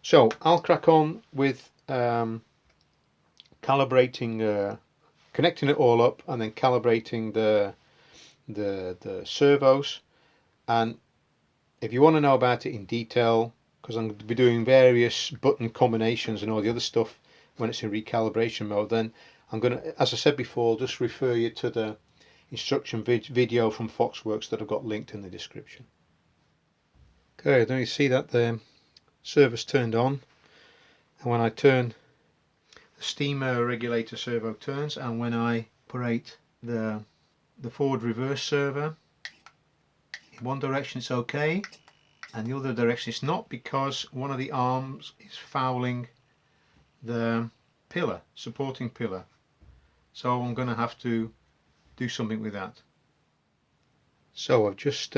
So I'll crack on with calibrating, connecting it all up, and then calibrating the servos. And if you want to know about it in detail, because I'm going to be doing various button combinations and all the other stuff when it's in recalibration mode, then I'm going to, as I said before, just refer you to the instruction video from Foxworks that I've got linked in the description. Okay, then you see that the servo's turned on, and when I turn the steam regulator servo turns, and when I operate the forward reverse servo, in one direction it's okay, and the other direction it's not, because one of the arms is fouling the pillar, supporting pillar. So I'm going to have to do something with that. So I've just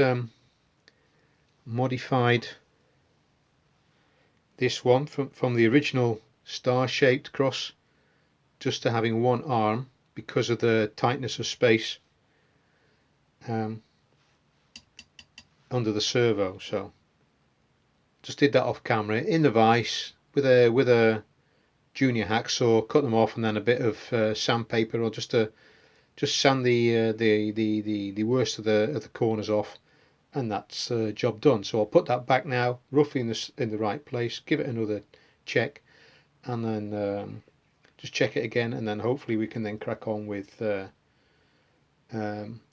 modified this one from the original star-shaped cross just to having one arm because of the tightness of space under the servo. So just did that off camera in the vise with a junior hacksaw, cut them off, and then a bit of sandpaper, or just sand the worst of the corners off, and that's job done. So I'll put that back now, roughly in the right place, give it another check, and then just check it again, and then hopefully we can then crack on with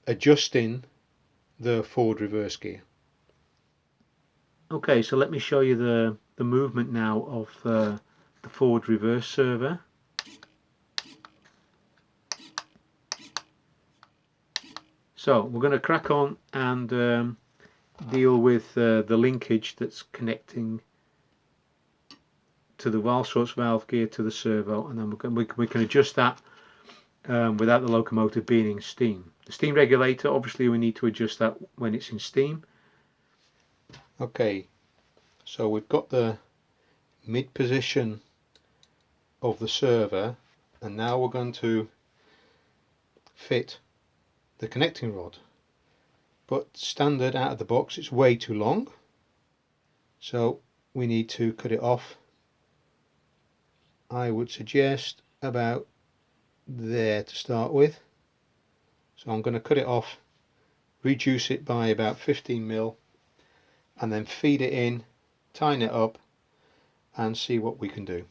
adjusting the forward reverse gear. Okay, so let me show you the movement now of the forward reverse servo. So we're going to crack on and deal with the linkage that's connecting to the valve source valve gear to the servo, and then we can adjust that without the locomotive being in steam. The steam regulator, obviously we need to adjust that when it's in steam. Okay, so we've got the mid position of the servo, and now we're going to fit the connecting rod, but standard out of the box it's way too long, so we need to cut it off. I would suggest about there to start with, so I'm going to cut it off, reduce it by about 15mm, and then feed it in, tighten it up, and see what we can do.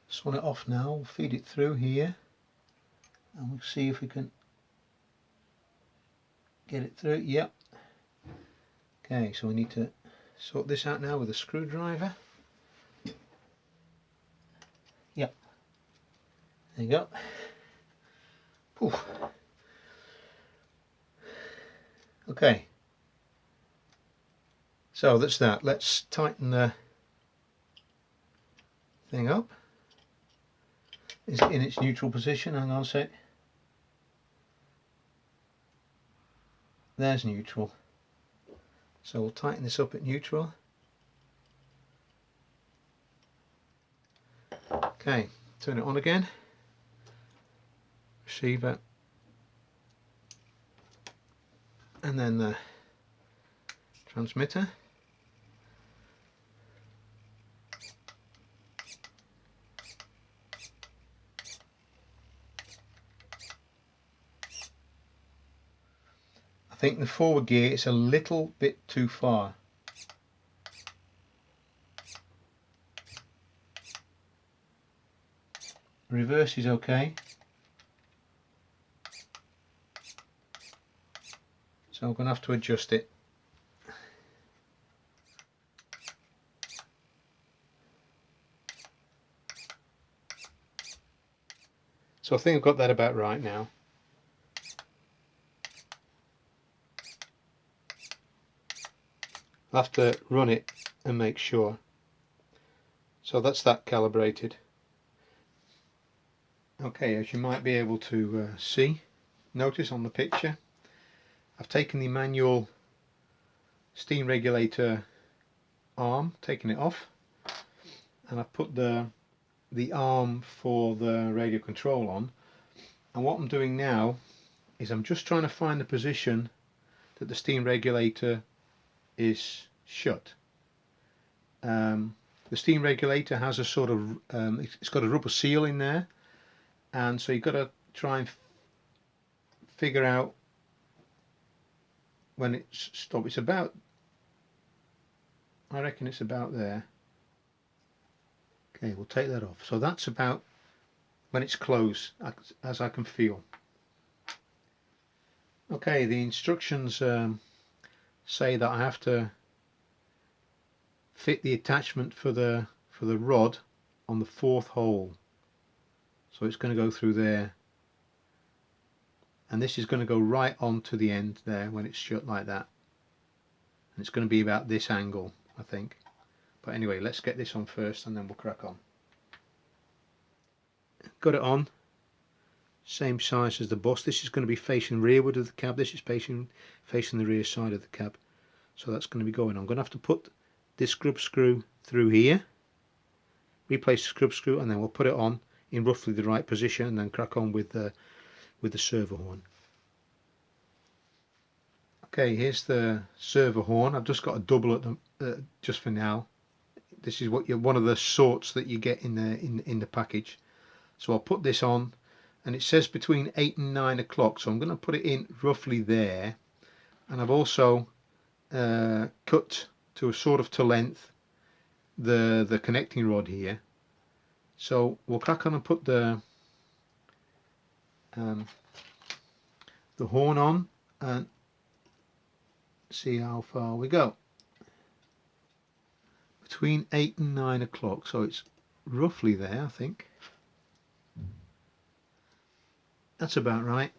Swan it off now, we'll feed it through here, and we'll see if we can get it through. Yep. Okay, so we need to sort this out now with a screwdriver. Yep. There you go. Whew. Okay. So that's that. Let's tighten the thing up. Is it in its neutral position? Hang on a sec. There's neutral. So we'll tighten this up at neutral. Okay, turn it on again. Receiver. And then the transmitter. I think the forward gear is a little bit too far. Reverse is okay. So I'm going to have to adjust it. So I think I've got that about right now. I'll have to run it and make sure. So that's that calibrated. Okay, as you might be able to notice on the picture, I've taken the manual steam regulator arm, taken it off, and I've put the arm for the radio control on. And what I'm doing now is I'm just trying to find the position that the steam regulator is shut. the steam regulator has a sort of it's got a rubber seal in there, and so you've got to try and figure out when it's stopped. It's about, I reckon it's about there. Okay, we'll take that off. So that's about when it's closed, as I can feel. Okay, the instructions say that I have to fit the attachment for the rod on the 4th hole. So it's going to go through there, and this is going to go right on to the end there when it's shut like that, and it's going to be about this angle, I think. But anyway, let's get this on first and then we'll crack on. Got it on, same size as the bus. This is going to be facing rearward of the cab, this is facing the rear side of the cab, so that's going to be going on. I'm going to have to put this scrub screw through here, replace the scrub screw, and then we'll put it on in roughly the right position and then crack on with the servo horn. Okay, here's the servo horn. I've just got a double at the just for now. This is what one of the sorts that you get in the package. So I'll put this on, and it says between 8 and 9 o'clock, so I'm going to put it in roughly there. And I've also cut to a sort of to length the connecting rod here. So we'll crack on and put the horn on and see how far we go. Between 8 and 9 o'clock, so it's roughly there, I think. That's about right.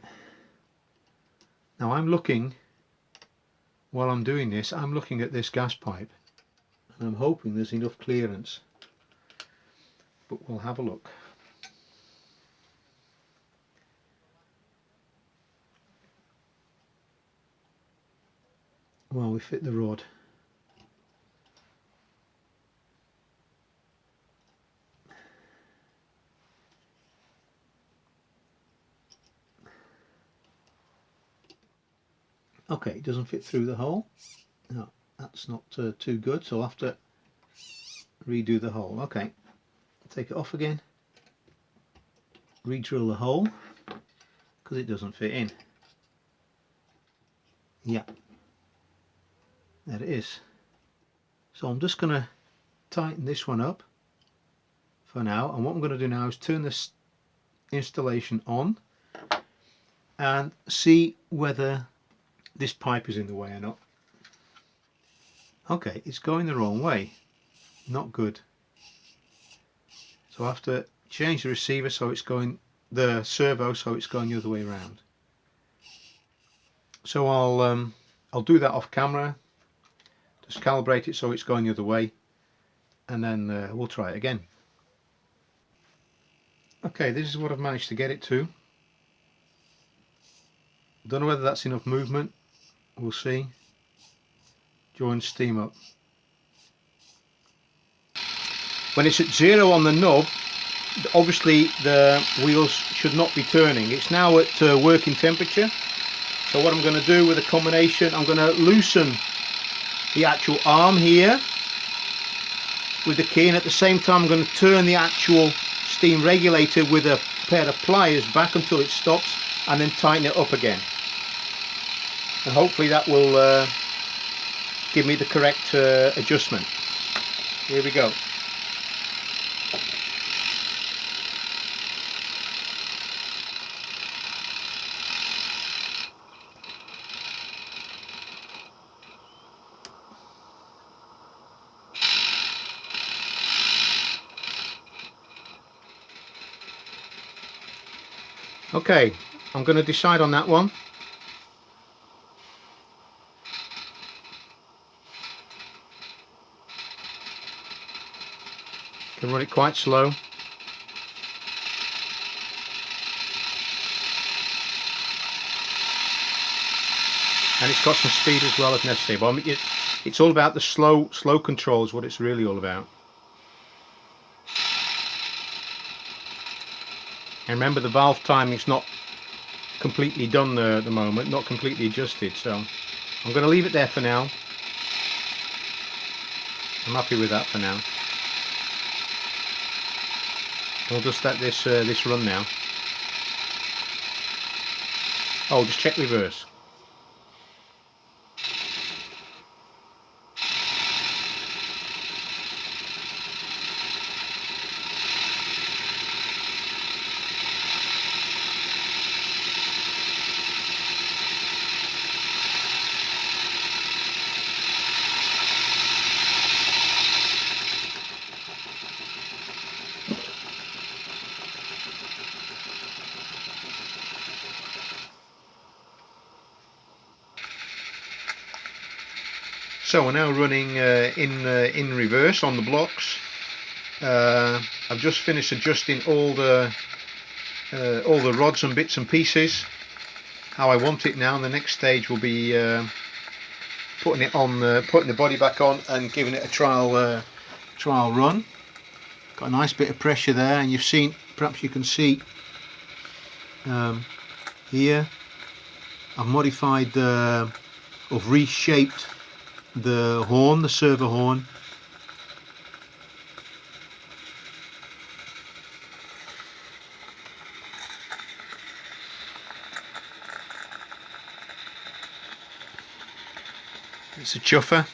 Now I'm looking, while I'm doing this, I'm looking at this gas pipe, and I'm hoping there's enough clearance, but we'll have a look. Well, we fit the rod. Okay, it doesn't fit through the hole. No, that's not too good, so I'll have to redo the hole. Okay, take it off again, re-drill the hole, because it doesn't fit in. Yeah, there it is. So I'm just going to tighten this one up for now, and what I'm going to do now is turn this installation on and see whether this pipe is in the way or not. Okay, it's going the wrong way. Not good. So I have to change the receiver so it's going, the servo, so it's going the other way around. So I'll do that off camera, just calibrate it so it's going the other way, and then we'll try it again. Okay, this is what I've managed to get it to. Don't know whether that's enough movement. We'll see. Join steam up. When it's at 0 on the knob, obviously the wheels should not be turning. It's now at working temperature. So what I'm going to do with a combination, I'm going to loosen the actual arm here with the key, and at the same time I'm going to turn the actual steam regulator with a pair of pliers back until it stops, and then tighten it up again. And hopefully that will give me the correct adjustment. Here we go. Okay, I'm going to decide on that one. Can run it quite slow. And it's got some speed as well if necessary. But I mean, it's all about the slow control is what it's really all about. And remember, the valve timing's not completely done there at the moment, not completely adjusted, so I'm going to leave it there for now. I'm happy with that for now. We'll just let this run now. Oh, just check reverse. So we're now running in reverse on the blocks. I've just finished adjusting all the rods and bits and pieces how I want it now. And the next stage will be putting it on, putting the body back on and giving it a trial run. Got a nice bit of pressure there, and you've seen, perhaps you can see here, I've modified I've reshaped the horn, the servo horn. It's a chuffer.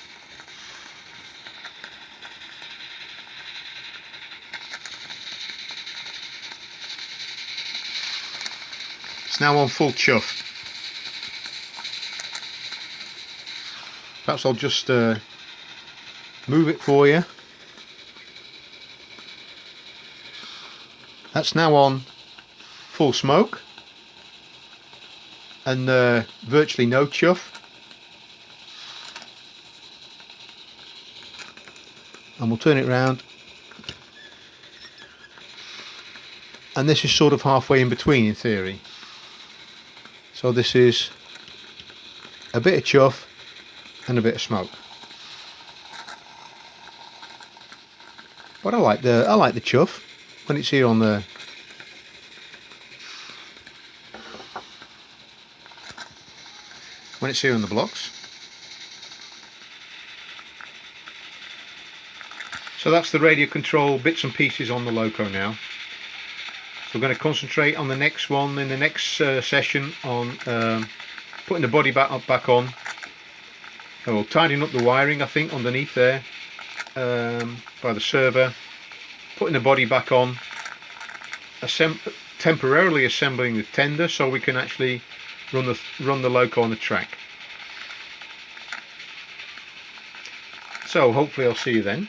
It's now on full chuff. Perhaps I'll just move it for you. That's now on full smoke and virtually no chuff. And we'll turn it round, and this is sort of halfway in between in theory. So this is a bit of chuff and a bit of smoke. But I like the chuff when it's here on the blocks. So that's the radio control bits and pieces on the Loco now. So we're going to concentrate on the next one in the next session on putting the body back on. Oh, tidying up the wiring, I think, underneath there by the server, putting the body back on, temporarily assembling the tender so we can actually run the Loco on the track. So hopefully I'll see you then.